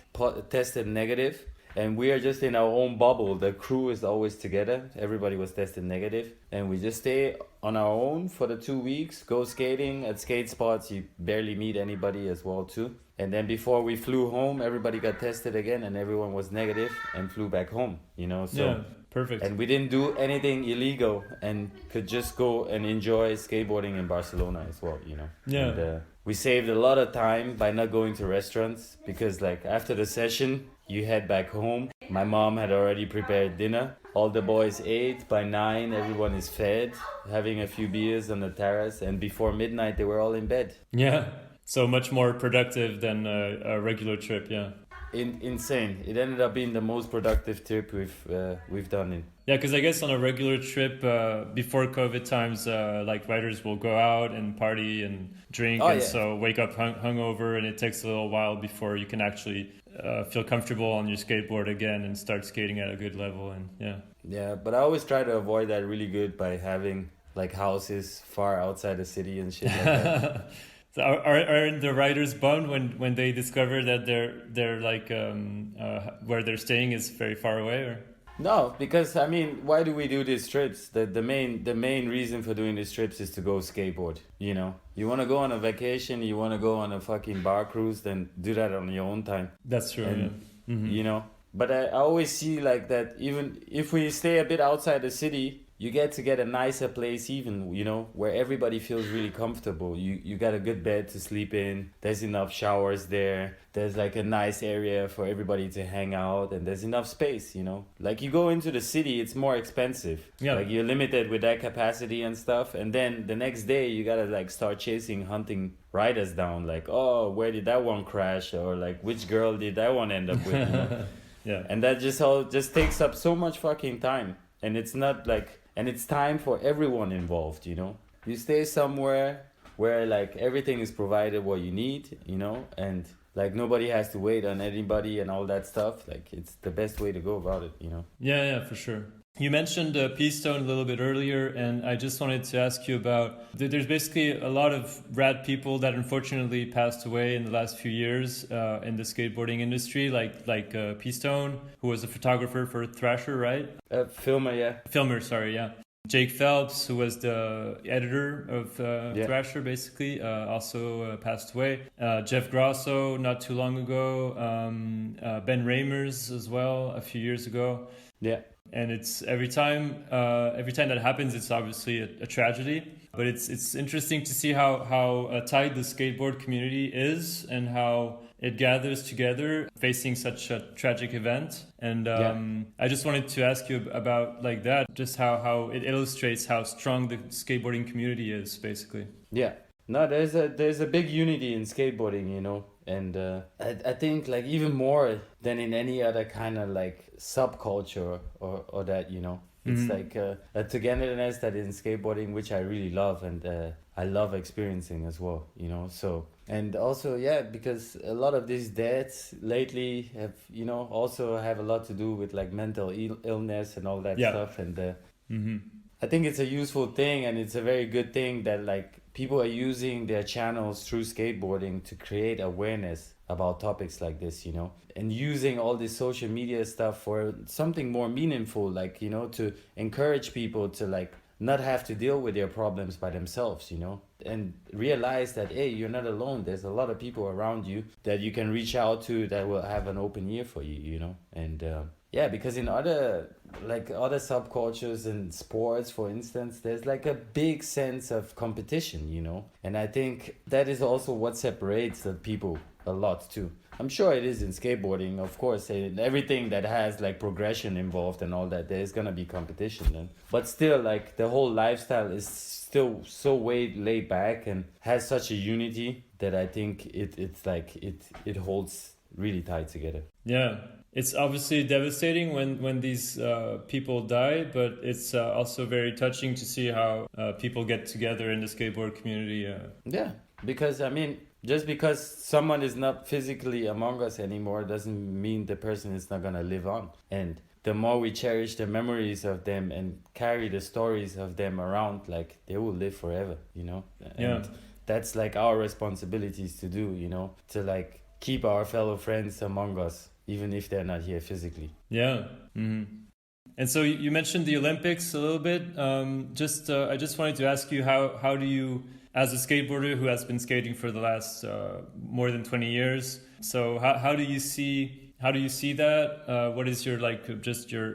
tested negative. And we are just in our own bubble. The crew is always together. Everybody was tested negative. And we just stay on our own for the 2 weeks, go skating at skate spots. You barely meet anybody as well too. And then before we flew home, everybody got tested again and everyone was negative and flew back home, you know. So yeah, perfect. And we didn't do anything illegal and could just go and enjoy skateboarding in Barcelona as well, you know. Yeah. And, we saved a lot of time by not going to restaurants because like after the session, you head back home. My mom had already prepared dinner. All the boys ate. By 9, everyone is fed, having a few beers on the terrace. And before midnight, they were all in bed. Yeah. So much more productive than a regular trip, yeah. Insane. It ended up being the most productive trip we've done in. Yeah, because I guess on a regular trip before COVID times, like riders will go out and party and drink, so wake up hungover, and it takes a little while before you can actually feel comfortable on your skateboard again and start skating at a good level. And yeah, but I always try to avoid that really good by having like houses far outside the city and shit like that. So are the riders bummed when they discover that they're like where they're staying is very far away, or? No, because I mean, why do we do these trips? The main reason for doing these trips is to go skateboard. You know, you want to go on a vacation, you want to go on a fucking bar cruise, then do that on your own time. That's true. And, yeah. Mm-hmm. You know, but I always see like that. Even if we stay a bit outside the city, you get a nicer place even, you know, where everybody feels really comfortable. You got a good bed to sleep in. There's enough showers there. There's like a nice area for everybody to hang out, and there's enough space, you know. Like you go into the city, it's more expensive. Yeah. Like you're limited with that capacity and stuff. And then the next day you got to like start hunting riders down. Like, oh, where did that one crash? Or like, which girl did that one end up with? You know? Yeah. And that just takes up so much fucking time. And it's not like... And it's time for everyone involved, you know. You stay somewhere where like everything is provided what you need, you know, and like nobody has to wait on anybody and all that stuff. Like it's the best way to go about it, you know. Yeah, for sure. You mentioned Peastone a little bit earlier, and I just wanted to ask you about, there's basically a lot of rad people that unfortunately passed away in the last few years in the skateboarding industry, like Peastone, who was a photographer for Thrasher, right? Filmer, sorry, yeah. Jake Phelps, who was the editor of Thrasher, basically, also passed away. Jeff Grosso, not too long ago. Ben Ramers as well, a few years ago. Yeah. And it's every time that happens, it's obviously a tragedy. But it's interesting to see how tight the skateboard community is and how it gathers together facing such a tragic event. And I just wanted to ask you about like that, just how it illustrates how strong the skateboarding community is, basically. Yeah. No, there's a big unity in skateboarding, you know. And I think like even more than in any other kind of like subculture or that, you know. It's like a togetherness that is in skateboarding, which I really love, and I love experiencing as well, you know. So, and also, yeah, because a lot of these deaths lately have, you know, also have a lot to do with like mental illness and all that stuff. And I think it's a useful thing, and it's a very good thing that like people are using their channels through skateboarding to create awareness about topics like this, you know, and using all this social media stuff for something more meaningful, like, you know, to encourage people to like not have to deal with their problems by themselves, you know, and realize that, hey, you're not alone. There's a lot of people around you that you can reach out to that will have an open ear for you, you know. And Yeah, because in other subcultures and sports, for instance, there's like a big sense of competition, you know? And I think that is also what separates the people a lot too. I'm sure it is in skateboarding, of course, and everything that has like progression involved and all that, there's gonna be competition then. But still, like the whole lifestyle is still so way laid back and has such a unity that I think it holds really tight together. Yeah. It's obviously devastating when these people die, but it's also very touching to see how people get together in the skateboard community. Yeah, because I mean, just because someone is not physically among us anymore doesn't mean the person is not gonna live on. And the more we cherish the memories of them and carry the stories of them around, like they will live forever, you know? And that's like our responsibilities to do, you know, to like keep our fellow friends among us, even if they're not here physically. Yeah. Mm-hmm. And so you mentioned the Olympics a little bit. I just wanted to ask you, how do you, as a skateboarder who has been skating for the last more than 20 years, so how do you see that? What is your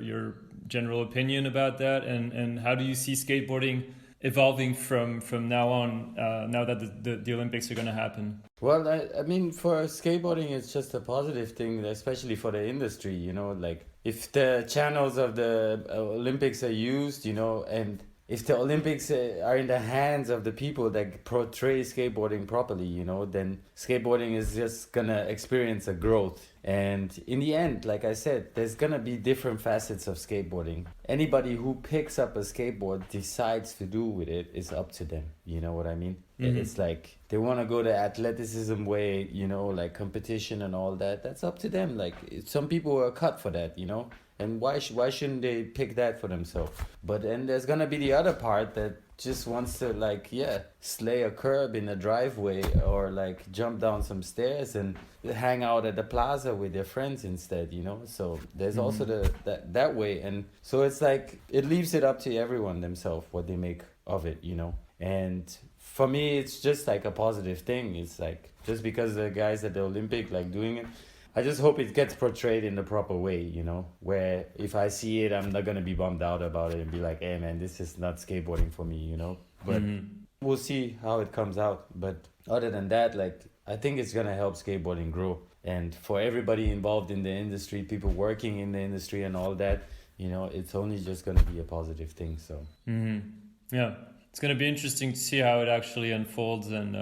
your general opinion about that, and how do you see skateboarding evolving from now on, now that the Olympics are going to happen? Well, I mean, for skateboarding, it's just a positive thing, especially for the industry, you know, like if the channels of the Olympics are used, you know, and if the Olympics are in the hands of the people that portray skateboarding properly, you know, then skateboarding is just gonna experience a growth. And in the end, like I said, there's gonna be different facets of skateboarding. Anybody who picks up a skateboard decides to do with it is up to them. You know what I mean? Mm-hmm. It's like they want to go the athleticism way, you know, like competition and all that. That's up to them. Like some people are cut for that, you know. And why shouldn't they pick that for themselves? But then there's gonna be the other part that just wants to like slay a curb in a driveway or like jump down some stairs and hang out at the plaza with their friends instead, you know. So there's also that way, and so it's like it leaves it up to everyone themselves what they make of it, you know. And for me, it's just like a positive thing. It's like just because the guys at the Olympic like doing it, I just hope it gets portrayed in the proper way, you know, where if I see it, I'm not going to be bummed out about it and be like, hey, man, this is not skateboarding for me, you know. But we'll see how it comes out. But other than that, like, I think it's going to help skateboarding grow. And for everybody involved in the industry, people working in the industry and all that, you know, it's only just going to be a positive thing. So, yeah, it's going to be interesting to see how it actually unfolds. And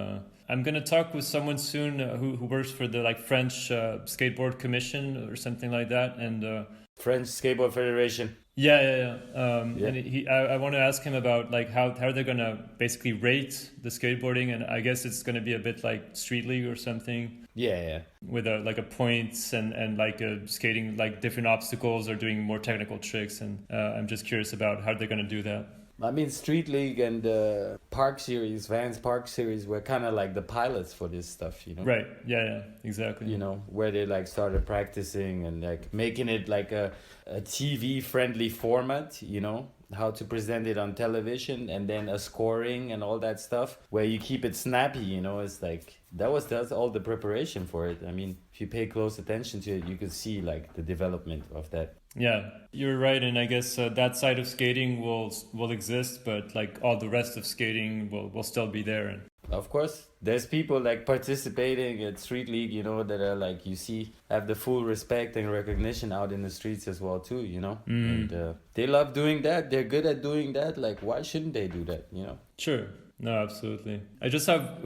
I'm going to talk with someone soon who works for the like French Skateboard Commission or something like that. And French Skateboard Federation. Yeah. And I want to ask him about like how they're going to basically rate the skateboarding. And I guess it's going to be a bit like Street League or something. Yeah. With a points and like skating like different obstacles or doing more technical tricks. And I'm just curious about how they're going to do that. I mean, Street League and the Park Series, Vans Park Series were kind of like the pilots for this stuff, you know? Right, yeah, exactly. You know, where they like started practicing and like making it like a TV-friendly format, you know? How to present it on television and then a scoring and all that stuff where you keep it snappy, you know? It's like, that's all the preparation for it. I mean, if you pay close attention to it, you could see like the development of that. Yeah, you're right, and I guess that side of skating will exist, but like all the rest of skating will still be there. And of course, there's people like participating at Street League, you know, that are like you see have the full respect and recognition out in the streets as well too, you know. And they love doing that. They're good at doing that. Like, why shouldn't they do that? You know. Sure. No, absolutely. I just have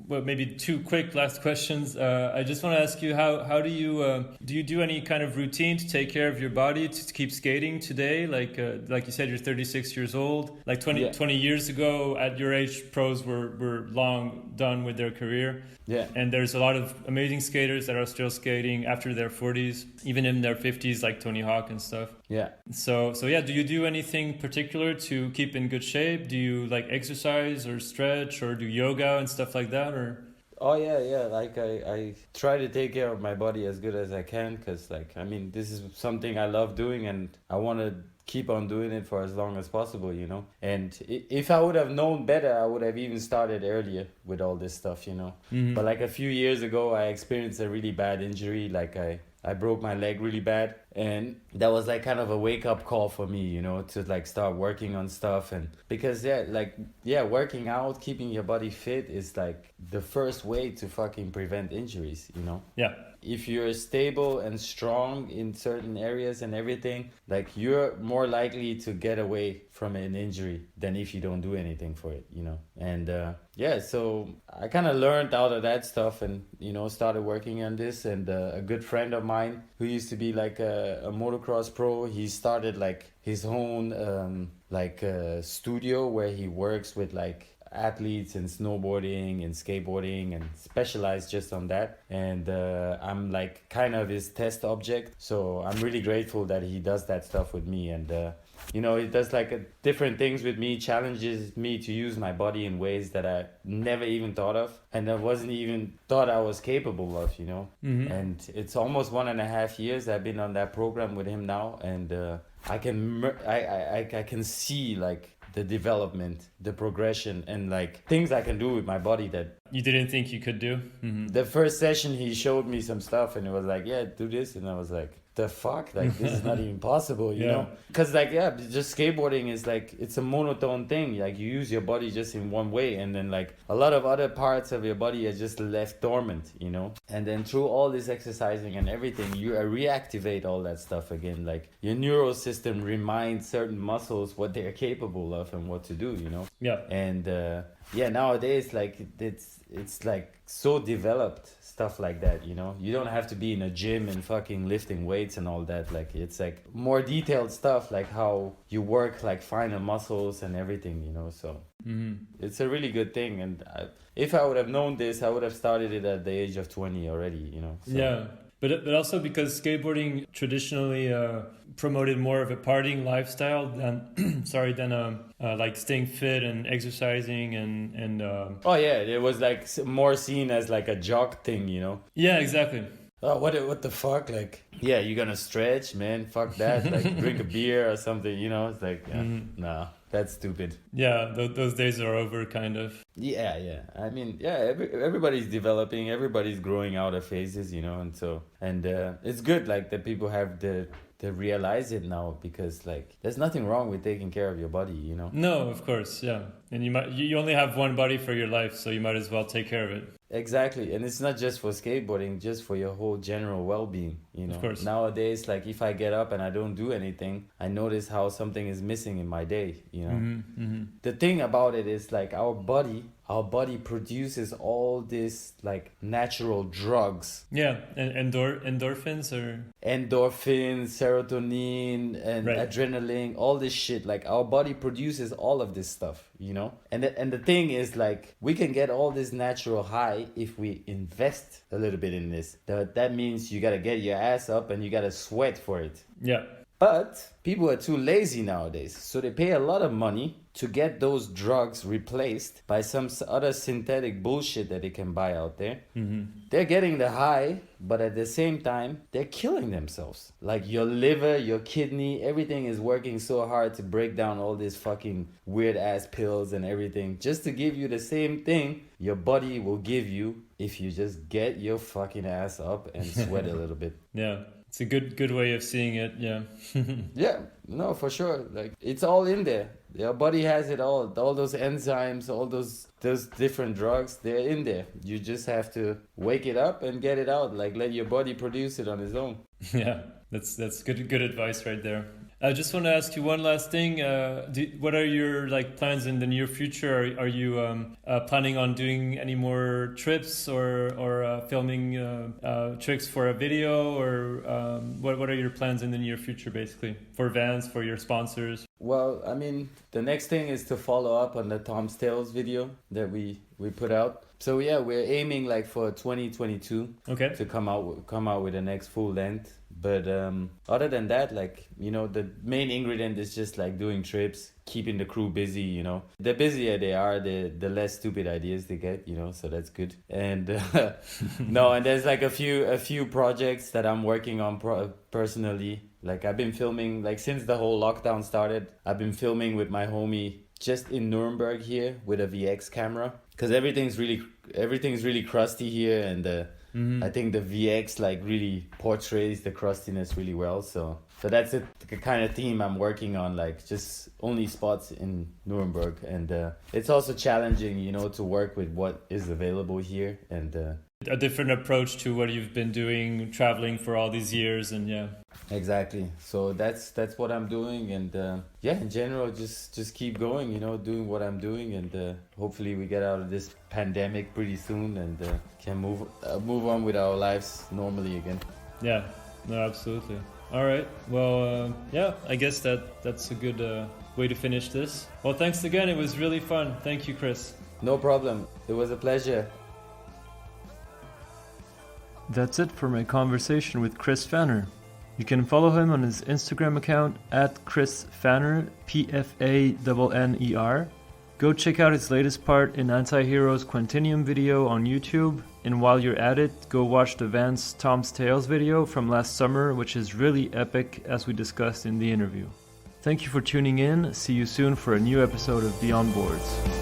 maybe two quick last questions. I just want to ask you, how do you do any kind of routine to take care of your body to keep skating today? Like you said, you're 36 years old. Like 20 years ago, at your age, pros were long done with their career. Yeah. And there's a lot of amazing skaters that are still skating after their 40s, even in their 50s, like Tony Hawk and stuff. Yeah. So yeah, do you do anything particular to keep in good shape? Do you like exercise or stretch or do yoga and stuff like that? Or oh yeah, like I try to take care of my body as good as I can, because like I mean, this is something I love doing and I want to keep on doing it for as long as possible, you know. And if I would have known better, I would have even started earlier with all this stuff, you know. But like a few years ago, I experienced a really bad injury. Like I broke my leg really bad, and that was like kind of a wake up call for me, you know, to like start working on stuff. And because working out, keeping your body fit is like the first way to fucking prevent injuries, you know. Yeah. If you're stable and strong in certain areas and everything, like you're more likely to get away from an injury than if you don't do anything for it, you know. And so I kind of learned out of that stuff, and you know, started working on this. And a good friend of mine who used to be like a motocross pro, he started like his own studio where he works with like athletes in snowboarding and skateboarding and specialized just on that. And I'm like kind of his test object, so I'm really grateful that he does that stuff with me. And you know, he does like different things with me, challenges me to use my body in ways that I never even thought of, and I wasn't even thought I was capable of, you know. And it's almost 1.5 years I've been on that program with him now, and I can see like the development, the progression, and like things I can do with my body that you didn't think you could do. The first session he showed me some stuff, and it was like, yeah, do this, and I was like, the fuck, like this is not even possible, you know. Because like, yeah, just skateboarding is like, it's a monotone thing. Like you use your body just in one way, and then like a lot of other parts of your body are just left dormant, you know. And then through all this exercising and everything, you reactivate all that stuff again. Like your neural system reminds certain muscles what they're capable of and what to do, you know. And nowadays, like it's like so developed, stuff like that, you know. You don't have to be in a gym and fucking lifting weights and all that. Like it's like more detailed stuff, like how you work like finer muscles and everything, you know. So it's a really good thing. And if I would have known this, I would have started it at the age of 20 already, you know. So. But also because skateboarding traditionally promoted more of a partying lifestyle than like staying fit and exercising and it was like more seen as like a jock thing, you know. Yeah, exactly. Oh, what the fuck? Like, yeah, you're gonna stretch, man. Fuck that. Like, drink a beer or something, you know? It's like, nah, that's stupid. Yeah, those days are over, kind of. Yeah. I mean, yeah, everybody's developing, everybody's growing out of phases, you know? And it's good, like, that people have to realize it now, because like there's nothing wrong with taking care of your body, you know. No, of course, yeah. And you only have one body for your life, so you might as well take care of it. Exactly. And it's not just for skateboarding, just for your whole general well-being, you know. Of course. Nowadays, like if I get up and I don't do anything, I notice how something is missing in my day, you know. The thing about it is like our body produces all this like natural drugs. Yeah, and endorphins or endorphins, serotonin, and adrenaline, all this shit. Like our body produces all of this stuff, you know. And the thing is like we can get all this natural high if we invest a little bit in this. That means you gotta get your ass up and you gotta sweat for it. Yeah. But people are too lazy nowadays, so they pay a lot of money to get those drugs replaced by some other synthetic bullshit that they can buy out there. They're getting the high, but at the same time, they're killing themselves. Like your liver, your kidney, everything is working so hard to break down all these fucking weird ass pills and everything just to give you the same thing your body will give you if you just get your fucking ass up and sweat a little bit. Yeah. It's a good way of seeing it, yeah. Yeah, no, for sure. Like it's all in there. Your body has it all those enzymes, all those different drugs, they're in there. You just have to wake it up and get it out. Like let your body produce it on its own. Yeah, that's good advice right there. I just want to ask you one last thing. What are your like plans in the near future? Are you planning on doing any more trips or filming tricks for a video, or what are your plans in the near future, basically, for Vans, for your sponsors? Well, I mean, the next thing is to follow up on the Tom's Tales video that we put out. So yeah, we're aiming like for 2022 to come out with the next full length. But other than that, like, you know, the main ingredient is just like doing trips, keeping the crew busy, you know. The busier they are, the less stupid ideas they get, you know, so that's good. And no, and there's like a few projects that I'm working on personally. Like I've been filming, like since the whole lockdown started, I've been filming with my homie just in Nuremberg here with a VX camera, because everything's really crusty here, and I think the VX like really portrays the crustiness really well. So that's the kind of theme I'm working on, like just only spots in Nuremberg, and it's also challenging, you know, to work with what is available here, and a different approach to what you've been doing, traveling for all these years, and yeah. Exactly. So that's what I'm doing, and yeah, in general, just keep going, you know, doing what I'm doing, and hopefully we get out of this pandemic pretty soon, and can move on with our lives normally again. Yeah. No, absolutely. All right. Well, yeah, I guess that's a good way to finish this. Well, thanks again. It was really fun. Thank you, Chris. No problem. It was a pleasure. That's it for my conversation with Chris Pfanner. You can follow him on his Instagram account at Chris Pfanner, Pfanner. Go check out his latest part in Antihero's Quantinium video on YouTube, and while you're at it, go watch the Vance Tom's Tales video from last summer, which is really epic, as we discussed in the interview. Thank you for tuning in. See you soon for a new episode of Beyond Boards.